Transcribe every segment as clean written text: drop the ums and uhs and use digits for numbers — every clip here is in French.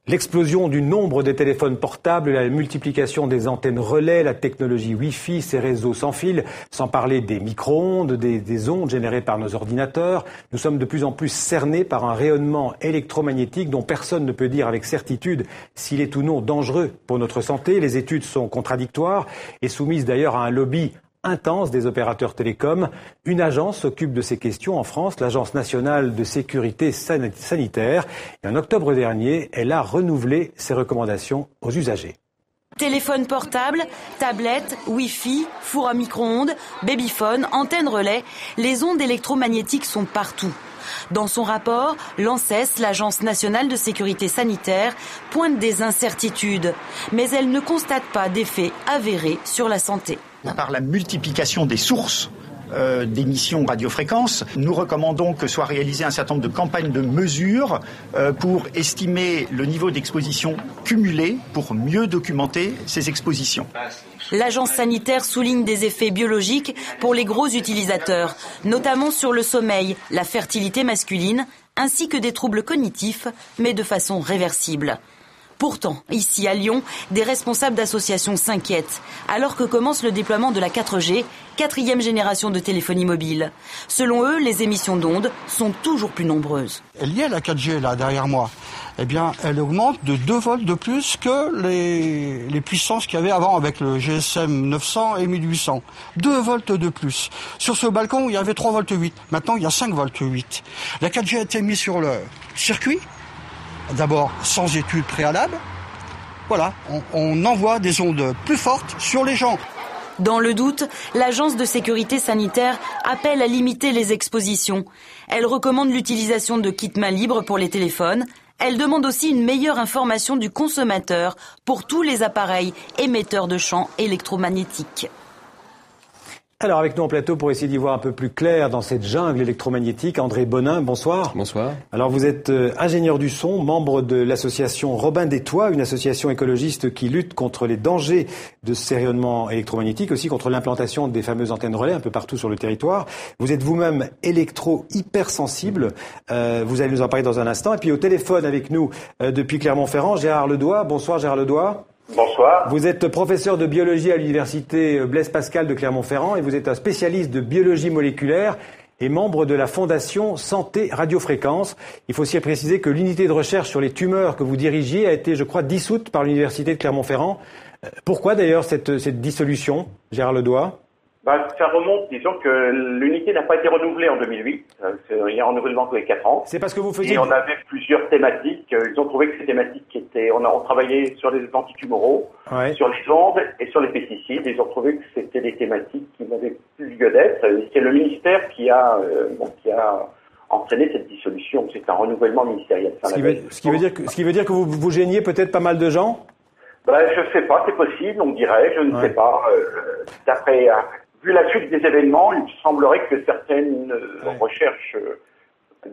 L'explosion du nombre des téléphones portables, la multiplication des antennes relais, la technologie Wi-Fi, ces réseaux sans fil, sans parler des micro-ondes, des ondes générées par nos ordinateurs. Nous sommes de plus en plus cernés par un rayonnement électromagnétique dont personne ne peut dire avec certitude s'il est ou non dangereux pour notre santé. Les études sont contradictoires et soumises d'ailleurs à un lobby intense des opérateurs télécoms. Une agence s'occupe de ces questions en France, l'Agence nationale de sécurité sanitaire. Et en octobre dernier, elle a renouvelé ses recommandations aux usagers. Téléphone portable, tablette, Wi-Fi, four à micro-ondes, babyphone, antenne relais, les ondes électromagnétiques sont partout. Dans son rapport, l'ANSES, l'Agence nationale de sécurité sanitaire, pointe des incertitudes, mais elle ne constate pas d'effets avérés sur la santé. Par la multiplication des sources d'émissions radiofréquences, nous recommandons que soient réalisées un certain nombre de campagnes de mesures pour estimer le niveau d'exposition cumulé pour mieux documenter ces expositions. L'agence sanitaire souligne des effets biologiques pour les gros utilisateurs, notamment sur le sommeil, la fertilité masculine, ainsi que des troubles cognitifs, mais de façon réversible. Pourtant, ici à Lyon, des responsables d'associations s'inquiètent, alors que commence le déploiement de la 4G, 4e génération de téléphonie mobile. Selon eux, les émissions d'ondes sont toujours plus nombreuses. Liée à la 4G, là, derrière moi, eh bien, elle augmente de 2 volts de plus que les puissances qu'il y avait avant avec le GSM 900 et 1800. 2 volts de plus. Sur ce balcon, il y avait 3 volts 8. Maintenant, il y a 5 volts 8. La 4G a été mise sur le circuit. D'abord, sans études préalables. Voilà, on envoie des ondes plus fortes sur les gens. Dans le doute, l'Agence de sécurité sanitaire appelle à limiter les expositions. Elle recommande l'utilisation de kits main libre pour les téléphones. Elle demande aussi une meilleure information du consommateur pour tous les appareils émetteurs de champs électromagnétiques. Alors avec nous en plateau pour essayer d'y voir un peu plus clair dans cette jungle électromagnétique, André Bonin, bonsoir. Bonsoir. Alors vous êtes ingénieur du son, membre de l'association Robin des Toits, une association écologiste qui lutte contre les dangers de ces rayonnements électromagnétiques, aussi contre l'implantation des fameuses antennes relais un peu partout sur le territoire. Vous êtes vous-même électro-hypersensible, vous allez nous en parler dans un instant. Et puis au téléphone avec nous depuis Clermont-Ferrand, Gérard Ledoy. Bonsoir Gérard Ledoy. Bonsoir. Vous êtes professeur de biologie à l'université Blaise Pascal de Clermont-Ferrand et vous êtes un spécialiste de biologie moléculaire et membre de la Fondation Santé Radiofréquence. Il faut aussi préciser que l'unité de recherche sur les tumeurs que vous dirigiez a été, je crois, dissoute par l'université de Clermont-Ferrand. Pourquoi d'ailleurs cette dissolution, Gérard Ledoy ? Ça remonte, disons que l'unité n'a pas été renouvelée en 2008. Il y a un renouvellement tous les 4 ans. C'est parce que vous faisiez... Et on avait plusieurs thématiques. Ils ont trouvé que ces thématiques étaient... On travaillait sur les antitumoraux, sur les ondes et sur les pesticides. Ils ont trouvé que c'était des thématiques qui n'avaient plus lieu d'être. C'est le ministère qui a entraîné cette dissolution. C'est un renouvellement ministériel. Ce qui veut dire que vous gêniez peut-être pas mal de gens ? Je sais pas, c'est possible, on dirait, je ne sais pas. D'après... Vu la suite des événements, il semblerait que certaines recherches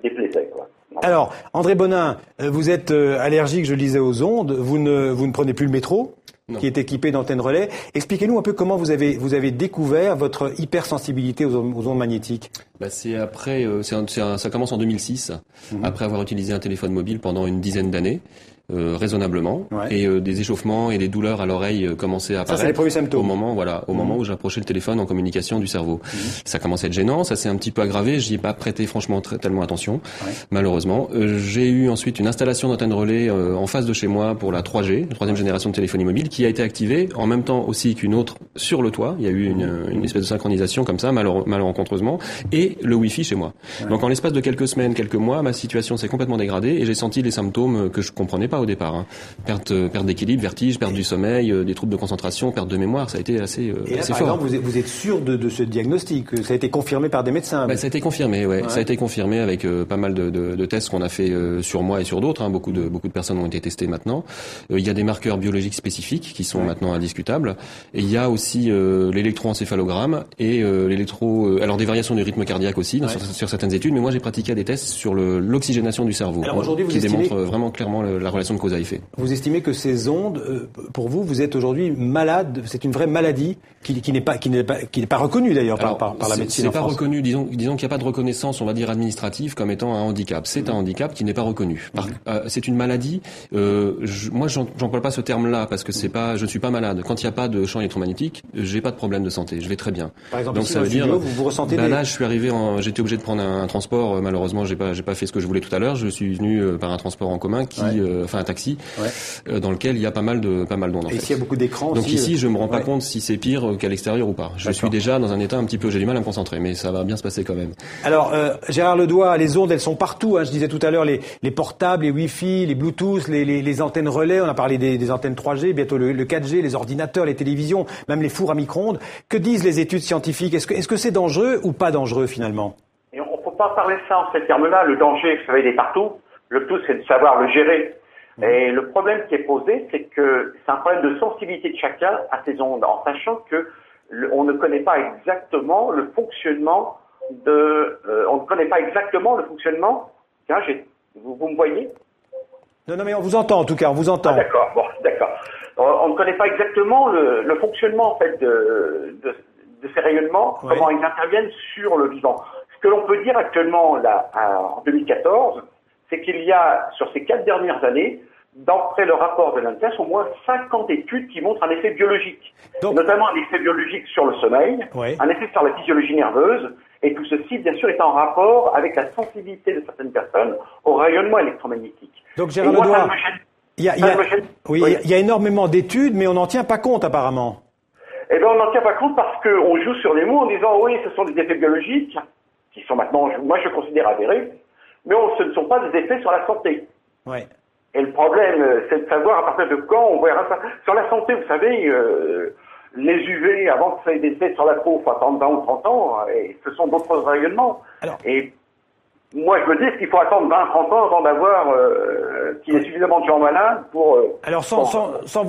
déplaisaient, quoi. Alors, André Bonin, vous êtes allergique, je le disais, aux ondes. Vous ne prenez plus le métro, qui est équipé d'antennes relais. Expliquez-nous un peu comment vous avez découvert votre hypersensibilité aux ondes magnétiques. C'est après, ça commence en 2006, après avoir utilisé un téléphone mobile pendant une dizaine d'années. Raisonnablement, et des échauffements et des douleurs à l'oreille commençaient à apparaître. Ça, c'est les premiers symptômes. Au moment où j'approchais le téléphone en communication du cerveau. Ça commençait à être gênant, ça s'est un petit peu aggravé, j'y ai pas prêté franchement tellement attention, malheureusement. J'ai eu ensuite une installation d'antenne relais en face de chez moi pour la 3G, la 3e génération de téléphonie mobile, qui a été activée en même temps aussi qu'une autre sur le toit. Il y a eu une espèce de synchronisation comme ça, malencontreusement, et le Wi-Fi chez moi. Donc en l'espace de quelques semaines, quelques mois, ma situation s'est complètement dégradée et j'ai senti les symptômes que je comprenais pas au départ. Perte d'équilibre, vertige, perte du sommeil, des troubles de concentration, perte de mémoire, ça a été assez fort. Par exemple, vous êtes sûr de ce diagnostic, ça a été confirmé par des médecins? Ça a été confirmé, ça a été confirmé avec pas mal de tests qu'on a fait sur moi et sur d'autres. Beaucoup de personnes ont été testées maintenant. Il y a des marqueurs biologiques spécifiques qui sont maintenant indiscutables. Et il y a aussi l'électroencéphalogramme et alors des variations du rythme cardiaque aussi sur certaines études. Mais moi, j'ai pratiqué des tests sur l'oxygénation du cerveau, qui démontrent vraiment clairement la relation relation de cause à effet. Vous estimez que ces ondes, pour vous êtes aujourd'hui malade, c'est une vraie maladie qui n'est pas reconnue d'ailleurs par la médecine en France. C'est pas reconnu, disons qu'il n'y a pas de reconnaissance, on va dire, administrative comme étant un handicap. C'est un handicap qui n'est pas reconnu. C'est une maladie, moi j'emploie pas ce terme-là parce que je ne suis pas malade. Quand il n'y a pas de champ électromagnétique, j'ai pas de problème de santé, je vais très bien. Par exemple, donc ici, ça veut dire, vous ressentez là je suis arrivé j'étais obligé de prendre un transport, malheureusement j'ai pas fait ce que je voulais tout à l'heure, je suis venu par un transport en commun un taxi, dans lequel il y a pas mal d'ondes en fait. Ici il y a beaucoup d'écrans. Donc ici je me rends pas compte si c'est pire qu'à l'extérieur ou pas. Je suis déjà dans un état un petit peu, j'ai du mal à me concentrer, mais ça va bien se passer quand même. Alors Gérard Ledoy, les ondes elles sont partout, je disais tout à l'heure les portables, les Wi-Fi, les Bluetooth, les antennes relais, on a parlé des antennes 3G, bientôt le 4G, les ordinateurs, les télévisions, même les fours à micro-ondes. Que disent les études scientifiques? Est-ce que c'est dangereux ou pas dangereux finalement? Et on ne peut pas parler de ça en ces termes-là. Le danger, vous savez, il est partout. Le tout, c'est de savoir le gérer. Et le problème qui est posé, c'est que c'est un problème de sensibilité de chacun à ces ondes, en sachant que on ne connaît pas exactement le fonctionnement on ne connaît pas exactement le fonctionnement. Tiens, vous me voyez? Non, mais on vous entend en tout cas, on vous entend. Ah, d'accord. On ne connaît pas exactement le fonctionnement en fait de ces rayonnements, comment ils interviennent sur le vivant. Ce que l'on peut dire actuellement là, en 2014, c'est qu'il y a sur ces 4 dernières années, d'après le rapport de l'INTES, au moins 50 études qui montrent un effet biologique, notamment un effet biologique sur le sommeil, un effet sur la physiologie nerveuse, et tout ceci, bien sûr, est en rapport avec la sensibilité de certaines personnes au rayonnement électromagnétique. Donc, Gérard Ledoy, il y a énormément d'études, mais on n'en tient pas compte, apparemment. Eh bien, on n'en tient pas compte parce qu'on joue sur les mots en disant, oui, ce sont des effets biologiques, qui sont maintenant, moi, je considère avérés, mais ce ne sont pas des effets sur la santé. Ouais. Et le problème, c'est de savoir à partir de quand on verra ça. Sur la santé, vous savez, les UV, avant que ça ait des effets sur la peau, il faut attendre 20 ou 30 ans, et ce sont d'autres rayonnements. Et moi, je me dis qu'il faut attendre 20, 30 ans avant d'avoir qu'il y ait suffisamment de gens malades pour... Alors, sans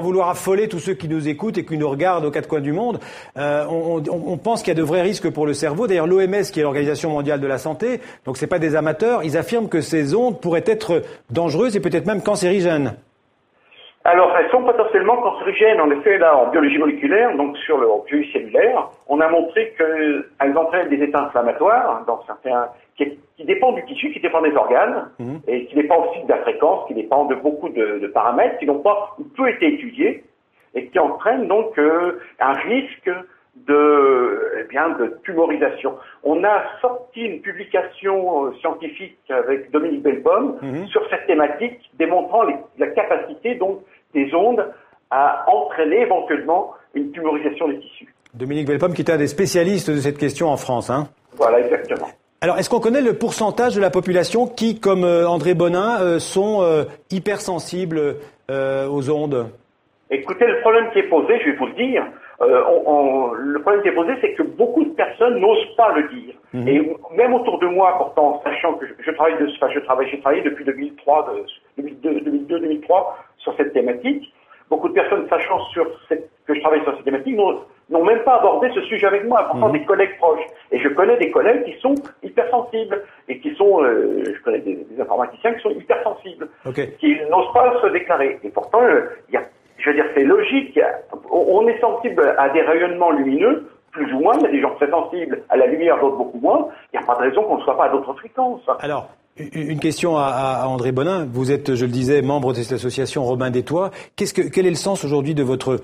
vouloir affoler tous ceux qui nous écoutent et qui nous regardent aux 4 coins du monde, on pense qu'il y a de vrais risques pour le cerveau. D'ailleurs, l'OMS, qui est l'Organisation mondiale de la santé, donc c'est pas des amateurs, ils affirment que ces ondes pourraient être dangereuses et peut-être même cancérigènes. Alors, elles sont potentiellement cancérigènes. En effet, là, en biologie moléculaire, donc sur le biologie cellulaire, on a montré qu'elles entraînent des états inflammatoires, dans certains, qui dépendent du tissu, qui dépendent des organes, et qui dépendent aussi de la fréquence, qui dépendent de beaucoup de paramètres qui n'ont pas ou peu été étudiés, et qui entraînent donc un risque de tumorisation. On a sorti une publication scientifique avec Dominique Bellepomme sur cette thématique, démontrant la capacité donc des ondes à entraîner éventuellement une tumorisation des tissus. Dominique Bellepomme, qui est un des spécialistes de cette question en France, Voilà, exactement. Alors, est-ce qu'on connaît le pourcentage de la population qui, comme André Bonin, sont hypersensibles aux ondes? Écoutez, le problème qui est posé, je vais vous le dire, le problème qui est posé, c'est que beaucoup de personnes n'osent pas le dire. Et même autour de moi, pourtant, sachant que j'ai travaillé depuis 2002-2003 sur cette thématique, beaucoup de personnes sachant que je travaille sur cette thématique n'ont même pas abordé ce sujet avec moi, pourtant des collègues proches. Et je connais des collègues qui sont hypersensibles et qui sont, je connais des informaticiens qui sont hypersensibles, qui n'osent pas se déclarer. Et pourtant, je veux dire, c'est logique. On est sensible à des rayonnements lumineux, plus ou moins. Il y a des gens très sensibles à la lumière, d'autres beaucoup moins. Il n'y a pas de raison qu'on ne soit pas à d'autres fréquences. Alors, une question à André Bonin. Vous êtes, je le disais, membre de cette association Robin des Toits. Quel est le sens aujourd'hui de votre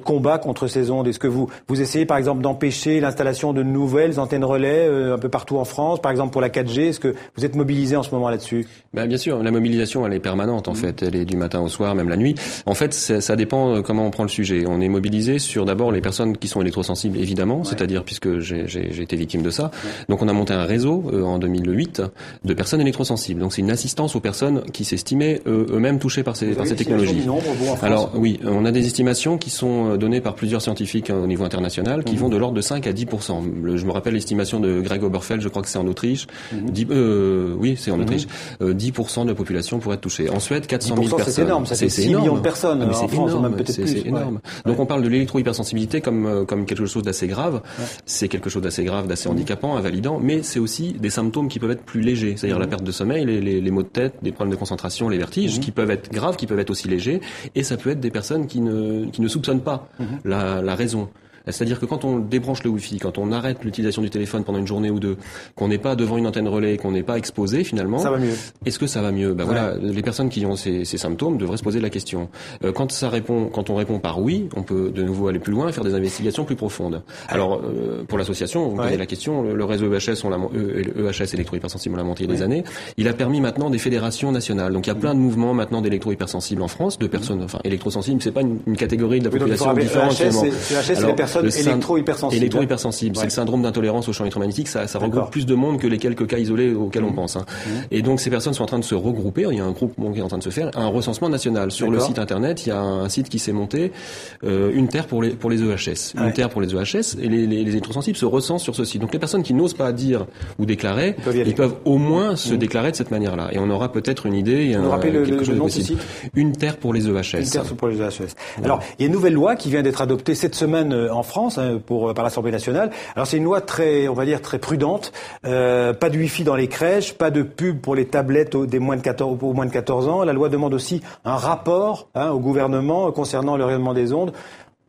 combat contre ces ondes? Est-ce que vous essayez, par exemple, d'empêcher l'installation de nouvelles antennes relais un peu partout en France, par exemple pour la 4G? Est-ce que vous êtes mobilisé en ce moment là-dessus? Bien sûr, la mobilisation, elle est permanente, en fait. Elle est du matin au soir, même la nuit. En fait, ça dépend comment on prend le sujet. On est mobilisé sur d'abord les personnes qui sont électrosensibles, évidemment, c'est-à-dire puisque j'ai été victime de ça. Donc on a monté un réseau en 2008 de personnes électrosensibles. Donc c'est une assistance aux personnes qui s'estimaient eux-mêmes touchées par ces technologies. Alors oui, on a des estimations qui sont données par plusieurs scientifiques au niveau international qui vont de l'ordre de 5 à 10%. Je me rappelle l'estimation de Greg Oberfeld, je crois que c'est en Autriche. Oui, c'est en Autriche. 10% de la population pourrait être touchée. En Suède, 400 000 personnes. C'est énorme, ça fait 6 millions de personnes en France, même peut-être plus. C'est énorme. Donc on parle de l'électro-hypersensibilité comme quelque chose d'assez grave. C'est quelque chose d'assez grave, d'assez handicapant, invalidant, mais c'est aussi des symptômes qui peuvent être plus légers. C'est-à-dire la perte de sommeil, les maux de tête, des problèmes de concentration, les vertiges, qui peuvent être graves, qui peuvent être aussi légers, et ça peut être des personnes qui ne soupçonnent pas la raison. C'est-à-dire que quand on débranche le Wi-Fi, quand on arrête l'utilisation du téléphone pendant une journée ou deux, qu'on n'est pas devant une antenne relais, qu'on n'est pas exposé finalement, ça va mieux. Est-ce que ça va mieux ? Voilà, les personnes qui ont ces symptômes devraient se poser la question. Quand on répond par oui, on peut de nouveau aller plus loin et faire des investigations plus profondes. Alors pour l'association, vous me posez la question, le réseau EHS, EHS électro-hypersensible, on l'a monté il y a des années, il a permis maintenant des fédérations nationales. Donc il y a plein de mouvements maintenant d'électro-hypersensibles en France, de personnes, enfin électrosensibles, c'est pas une catégorie de la population différente. Électro-hypersensible. C'est le syndrome d'intolérance au champ électromagnétique. Ça regroupe plus de monde que les quelques cas isolés auxquels on pense. Et donc ces personnes sont en train de se regrouper. Il y a un groupe qui est en train de se faire un recensement national sur le site internet. Il y a un site qui s'est monté, une terre pour les EHS, une terre pour les EHS. Et les électrosensibles se recensent sur ce site. Donc les personnes qui n'osent pas dire ou déclarer, ils peuvent au moins se déclarer de cette manière-là. Et on aura peut-être une idée. Vous rappelez quelque chose de possible. Une terre pour les EHS. Une terre pour les EHS. Alors il y a une nouvelle loi qui vient d'être adoptée cette semaine en France. Par l'Assemblée nationale. Alors c'est une loi très prudente. Pas de Wi-Fi dans les crèches, pas de pub pour les tablettes aux moins de 14 ans. La loi demande aussi un rapport au gouvernement concernant le rayonnement des ondes.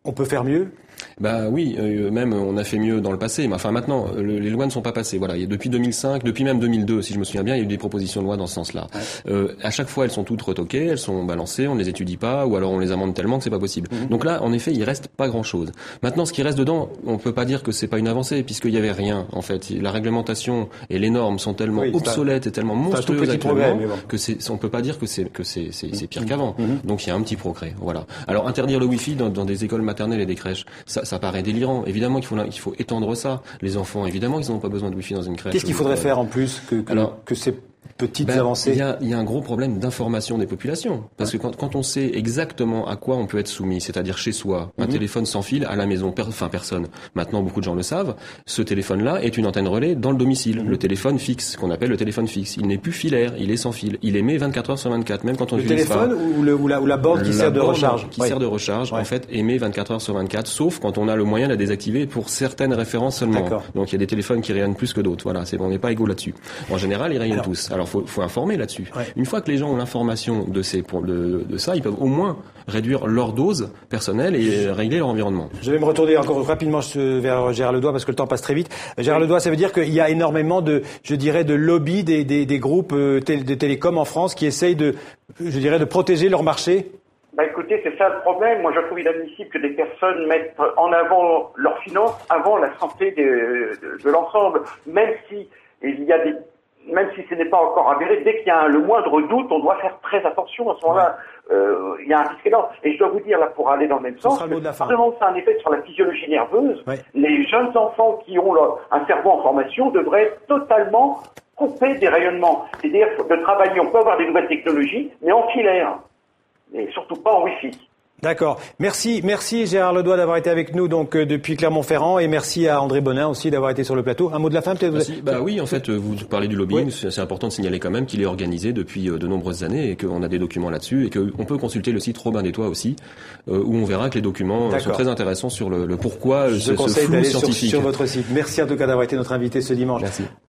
On peut faire mieux ? Bah oui, même on a fait mieux dans le passé, mais enfin maintenant les lois ne sont pas passées. Voilà, depuis 2005, depuis même 2002, si je me souviens bien, il y a eu des propositions de loi dans ce sens-là. À chaque fois, elles sont toutes retoquées, elles sont balancées, on ne les étudie pas, ou alors on les amende tellement que c'est pas possible. Donc là, en effet, il reste pas grand-chose. Maintenant, ce qui reste dedans, on peut pas dire que c'est pas une avancée, puisqu'il y avait rien. En fait, la réglementation et les normes sont tellement obsolètes et tellement monstrueuses actuellement que on peut pas dire que c'est pire qu'avant. Donc il y a un petit progrès. Voilà. Alors interdire le Wi-Fi dans des écoles maternelles et des crèches. Ça paraît délirant. Évidemment qu'il faut étendre ça. Les enfants, évidemment, ils n'ont pas besoin de Wi-Fi dans une crèche. Qu'est-ce qu'il faudrait faire en plus que ces petites avancées? Il y a un gros problème d'information des populations. Parce que quand on sait exactement à quoi on peut être soumis, c'est-à-dire chez soi, un téléphone sans fil à la maison, personne. Maintenant, beaucoup de gens le savent. Ce téléphone-là est une antenne relais dans le domicile. Le téléphone fixe, qu'on appelle le téléphone fixe. Il n'est plus filaire, il est sans fil. Il émet 24 heures sur 24, même quand on l'utilise pas. Le téléphone ou la borne qui sert de recharge? Qui sert de recharge, en fait, émet 24 heures sur 24, sauf quand on a le moyen de la désactiver pour certaines références seulement. Donc il y a des téléphones qui rayonnent plus que d'autres. Voilà, on n'est pas égaux là-dessus. En général, ils rayonnent tous. Alors faut informer là-dessus. Une fois que les gens ont l'information de ça, ils peuvent au moins réduire leur dose personnelle et régler leur environnement. Je vais me retourner encore rapidement vers Gérard Ledoy parce que le temps passe très vite. Gérard Ledoy, ça veut dire qu'il y a énormément de lobby des groupes de télécoms en France qui essayent de protéger leur marché. Écoutez, c'est ça le problème. Moi, je trouve inadmissible que des personnes mettent en avant leurs finances avant la santé de l'ensemble, même si ce n'est pas encore avéré, dès qu'il y a le moindre doute, on doit faire très attention. À ce moment-là, il y a un risque énorme. Et je dois vous dire, là, pour aller dans le même sens, vraiment, ça a un effet sur la physiologie nerveuse. Les jeunes enfants qui ont un cerveau en formation devraient être totalement coupés des rayonnements. C'est-à-dire de travailler, on peut avoir des nouvelles technologies, mais en filaire. Et surtout pas en Wi-Fi. D'accord. Merci Gérard Ledoy d'avoir été avec nous depuis Clermont-Ferrand et merci à André Bonin aussi d'avoir été sur le plateau. Un mot de la fin peut-être? Oui, en fait, vous parlez du lobbying, c'est important de signaler quand même qu'il est organisé depuis de nombreuses années et qu'on a des documents là-dessus et qu'on peut consulter le site Robin des Toits aussi où on verra que les documents sont très intéressants sur le pourquoi ce flou scientifique. Sur votre site. Merci en tout cas d'avoir été notre invité ce dimanche. Merci.